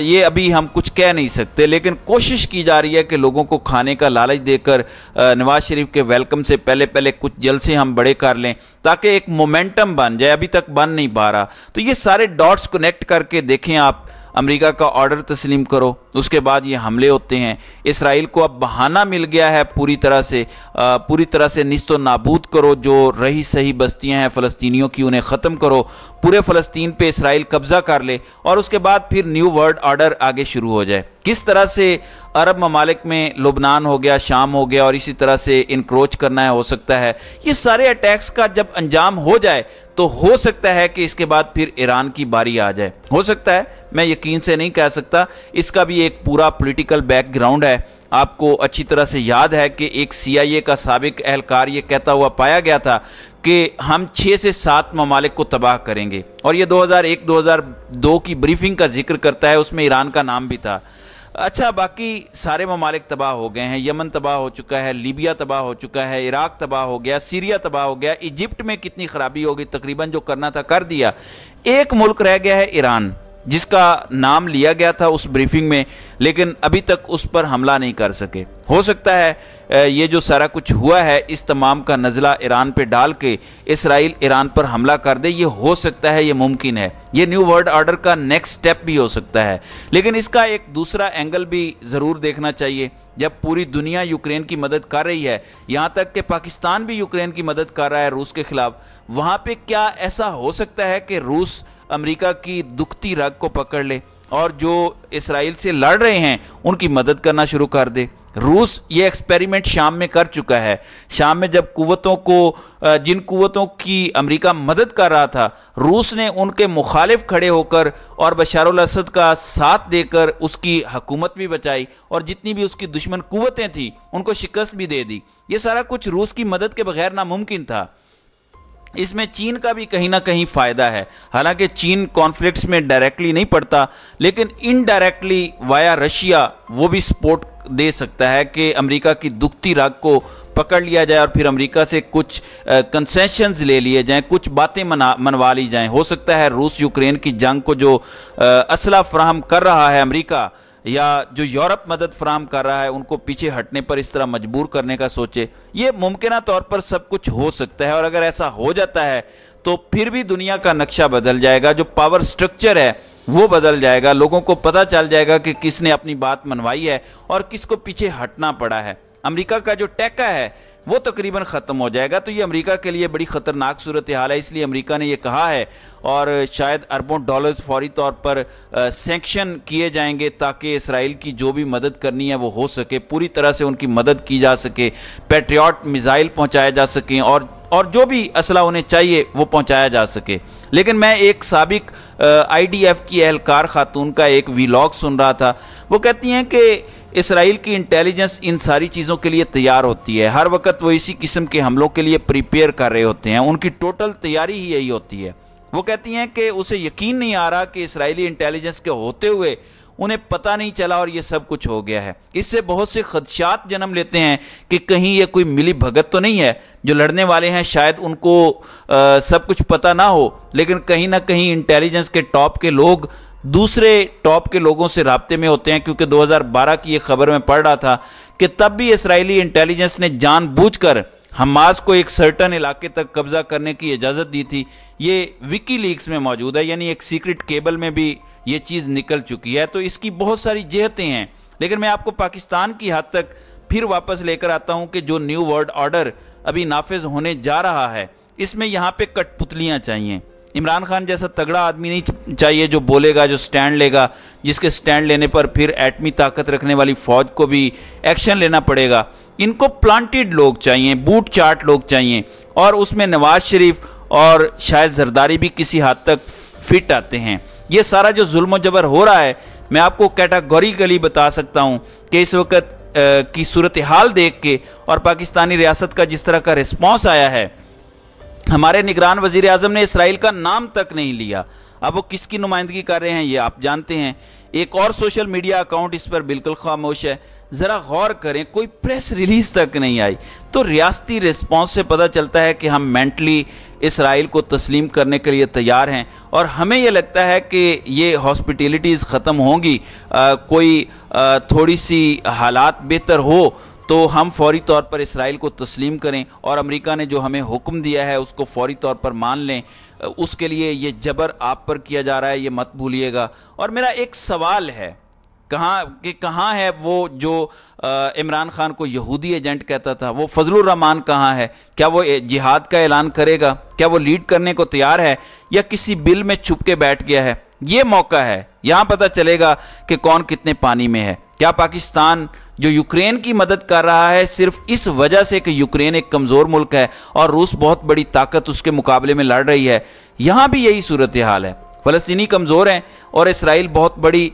یہ ابھی ہم کچھ کہہ نہیں سکتے، لیکن کوشش کی جا رہی ہے کہ لوگوں کو کھانے کا لالچ دے کر نواز شریف کے ویلکم سے پہلے کچھ جلسے ہم بڑے کر لیں تاکہ ایک مومنٹم بن جائے، ابھی تک بن نہیں پا رہا۔ تو یہ سارے ڈاٹس کنیکٹ کر کے دیکھیں آپ، امریکہ کا آرڈر تسلیم کرو، اس کے بعد یہ حملے ہوتے ہیں۔ اسرائیل کو اب بہانہ مل گیا ہے پوری طرح سے نیست و نابود کرو جو رہی صحیح بستیاں ہیں فلسطینیوں کی، انہیں ختم کرو، پورے فلسطین پہ اسرائیل قبضہ کر لے، اور اس کے بعد پھر نیو ورلڈ آرڈر آگے شروع ہو جائے۔ کس طرح سے عرب ممالک میں لبنان ہو گیا، شام ہو گیا، اور اسی طرح سے انکروچ کرنا ہے، ہو سکتا ہے یہ سارے اٹیکس کا جب انجام ہو جائے تو ہو سکتا ہے کہ اس کے بعد پھر ایران کی باری آ جائے، ہو سکتا ہے، میں یقین سے نہیں کہہ سکتا۔ اس کا بھی ایک پورا پولیٹیکل بیک گراؤنڈ ہے۔ آپ کو اچھی طرح سے یاد ہے کہ ایک CIA کا سابق اہلکار یہ کہتا ہوا پایا گیا تھا کہ ہم 6 سے 7 ممالک کو تباہ کریں گے، اور یہ 2001-2002 کی بریفنگ کا ذکر کرتا ہے، اس میں ایران کا نام بھی تھا۔ اچھا، باقی سارے ممالک تباہ ہو گئے ہیں، یمن تباہ ہو چکا ہے، لیبیا تباہ ہو چکا ہے، عراق تباہ ہو گیا، سیریا تباہ ہو گیا، ایجپٹ میں کتنی خرابی ہوگی، تقریباً جو کرنا تھا کر دیا۔ ایک ملک رہ گیا ہے ایران، جس کا نام لیا گیا تھا اس بریفنگ میں، لیکن ابھی تک اس پر حملہ نہیں کر سکے۔ ہو سکتا ہے یہ جو سارا کچھ ہوا ہے اس تمام کا نزلہ ایران پہ ڈال کے اسرائیل ایران پر حملہ کر دے، یہ ہو سکتا ہے، یہ ممکن ہے، یہ نیو ورلڈ آرڈر کا نیکسٹ سٹیپ بھی ہو سکتا ہے۔ لیکن اس کا ایک دوسرا اینگل بھی ضرور دیکھنا چاہیے۔ جب پوری دنیا یوکرین کی مدد کر رہی ہے، یہاں تک کہ پاکستان بھی یوکرین کی مدد کر رہا ہے روس کے خلاف، وہاں پہ کیا ایسا ہو سکتا ہے کہ روس امریکہ کی دکھتی رگ کو پکڑ لے اور جو اسرائیل سے لڑ رہے ہیں ان کی مدد کرنا شروع کر دے؟ روس یہ ایکسپیریمنٹ شام میں کر چکا ہے۔ شام میں جب جن قوتوں کی امریکہ مدد کر رہا تھا، روس نے ان کے مخالف کھڑے ہو کر اور بشار الاسد کا ساتھ دے کر اس کی حکومت بھی بچائی، اور جتنی بھی اس کی دشمن قوتیں تھیں ان کو شکست بھی دے دی۔ یہ سارا کچھ روس کی مدد کے بغیر ناممکن تھا۔ اس میں چین کا بھی کہیں نہ کہیں فائدہ ہے، حالانکہ چین کانفلکٹس میں ڈائریکٹلی نہیں پڑتا، لیکن انڈائریکٹلی وایا رشیا وہ بھی سپورٹ دے سکتا ہے کہ امریکہ کی دکھتی رگ کو پکڑ لیا جائے اور پھر امریکہ سے کچھ کنسیشنز لے لیے جائیں، کچھ باتیں منوا لی جائیں۔ ہو سکتا ہے روس یوکرین کی جنگ کو جو اسلحہ فراہم کر رہا ہے امریکہ، یا جو یورپ مدد فراہم کر رہا ہے، ان کو پیچھے ہٹنے پر اس طرح مجبور کرنے کا سوچے۔ یہ ممکنہ طور پر سب کچھ ہو سکتا ہے، اور اگر ایسا ہو جاتا ہے تو پھر بھی دنیا کا نقشہ بدل جائے گا، جو پاور سٹرکچر ہے وہ بدل جائے گا، لوگوں کو پتہ چل جائے گا کہ کس نے اپنی بات منوائی ہے اور کس کو پیچھے ہٹنا پڑا ہے۔ امریکہ کا جو ٹیکا ہے وہ تقریباً ختم ہو جائے گا، تو یہ امریکہ کے لیے بڑی خطرناک صورتحال ہے۔ اس لیے امریکہ نے یہ کہا ہے، اور شاید اربوں ڈالرز فوری طور پر سینکشن کیے جائیں گے تاکہ اسرائیل کی جو بھی مدد کرنی ہے وہ ہو سکے، پوری طرح سے ان کی مدد کی جا سکے، پیٹریوٹ میزائل پہنچائے جا سکیں، اور جو بھی اسلحہ انہیں چاہیے وہ پہنچایا جا سکے۔ لیکن میں ایک سابق IDF کی اہلکار خاتون کا ایک ویلاگ سن رہا تھا، وہ کہتی ہیں کہ اسرائیل کی انٹیلیجنس ان ساری چیزوں کے لیے تیار ہوتی ہے، ہر وقت وہ اسی قسم کے حملوں کے لیے پریپیئر کر رہے ہوتے ہیں، ان کی ٹوٹل تیاری ہی یہی ہوتی ہے۔ وہ کہتی ہیں کہ اسے یقین نہیں آ رہا کہ اسرائیلی انٹیلیجنس کے ہوتے ہوئے انہیں پتہ نہیں چلا اور یہ سب کچھ ہو گیا ہے۔ اس سے بہت سے خدشات جنم لیتے ہیں کہ کہیں یہ کوئی ملی بھگت تو نہیں ہے، جو لڑنے والے ہیں شاید ان کو سب کچھ پتہ نہ ہو، لیکن کہیں نہ کہیں انٹیلیجنس کے ٹاپ کے لوگ دوسرے ٹاپ کے لوگوں سے رابطے میں ہوتے ہیں، کیونکہ 2012 کی یہ خبر میں پڑھ رہا تھا کہ تب بھی اسرائیلی انٹیلیجنس نے جان بوجھ کر حماس کو ایک سرٹن علاقے تک قبضہ کرنے کی اجازت دی تھی۔ یہ وکی لیکس میں موجود ہے، یعنی ایک سیکرٹ کیبل میں بھی یہ چیز نکل چکی ہے، تو اس کی بہت ساری جہتیں ہیں۔ لیکن میں آپ کو پاکستان کی حد تک پھر واپس لے کر آتا ہوں کہ جو نیو ورلڈ آرڈر ابھی نافذ ہونے جا رہا ہے، اس میں یہاں پہ کٹ پتلیاں چاہیے۔ عمران خان جیسا تگڑا آدمی نہیں چاہیے جو بولے گا، جو سٹینڈ لے گا، جس کے سٹینڈ لینے پر پھر ایٹمی طاقت رکھنے والی فوج کو بھی ایکشن لینا پڑے گا۔ ان کو پلانٹڈ لوگ چاہیے، بوٹ چاٹ لوگ چاہیے، اور اس میں نواز شریف اور شاید زرداری بھی کسی حد تک فٹ آتے ہیں۔ یہ سارا جو ظلم و جبر ہو رہا ہے، میں آپ کو کیٹاگوریکلی بتا سکتا ہوں کہ اس وقت کی صورتحال دیکھ کے اور پاکستانی ریاست کا جس طرح کا رسپانس آیا ہے، ہمارے نگران وزیر اعظم نے اسرائیل کا نام تک نہیں لیا۔ اب وہ کس کی نمائندگی کر رہے ہیں یہ آپ جانتے ہیں۔ ایک اور سوشل میڈیا اکاؤنٹ اس پر بالکل خاموش ہے، ذرا غور کریں کوئی پریس ریلیز تک نہیں آئی۔ تو ریاستی ریسپانس سے پتہ چلتا ہے کہ ہم مینٹلی اسرائیل کو تسلیم کرنے کے لیے تیار ہیں، اور ہمیں یہ لگتا ہے کہ یہ ہاسپٹیلٹیز ختم ہوں گی، کوئی تھوڑی سی حالات بہتر ہو تو ہم فوری طور پر اسرائیل کو تسلیم کریں، اور امریکہ نے جو ہمیں حکم دیا ہے اس کو فوری طور پر مان لیں۔ اس کے لیے یہ جبر آپ پر کیا جا رہا ہے، یہ مت بھولیے گا۔ اور میرا ایک سوال ہے، کہاں ہے وہ جو عمران خان کو یہودی ایجنٹ کہتا تھا؟ وہ فضل الرحمان کہاں ہے؟ کیا وہ جہاد کا اعلان کرے گا؟ کیا وہ لیڈ کرنے کو تیار ہے، یا کسی بل میں چھپ کے بیٹھ گیا ہے؟ یہ موقع ہے، یہاں پتہ چلے گا کہ کون کتنے پانی میں ہے۔ کیا پاکستان جو یوکرین کی مدد کر رہا ہے صرف اس وجہ سے کہ یوکرین ایک کمزور ملک ہے اور روس بہت بڑی طاقت اس کے مقابلے میں لڑ رہی ہے؟ یہاں بھی یہی صورتحال ہے، فلسطینی کمزور ہیں اور اسرائیل بہت بڑی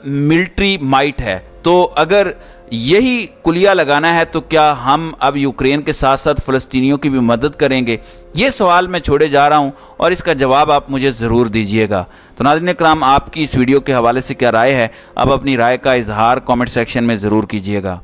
ملٹری مائٹ ہے۔ تو اگر یہی کلیہ لگانا ہے تو کیا ہم اب یوکرین کے ساتھ ساتھ فلسطینیوں کی بھی مدد کریں گے؟ یہ سوال میں چھوڑے جا رہا ہوں، اور اس کا جواب آپ مجھے ضرور دیجیے گا۔ تو ناظرین کرام، آپ کی اس ویڈیو کے حوالے سے کیا رائے ہے؟ اب اپنی رائے کا اظہار کامنٹ سیکشن میں ضرور کیجیے گا۔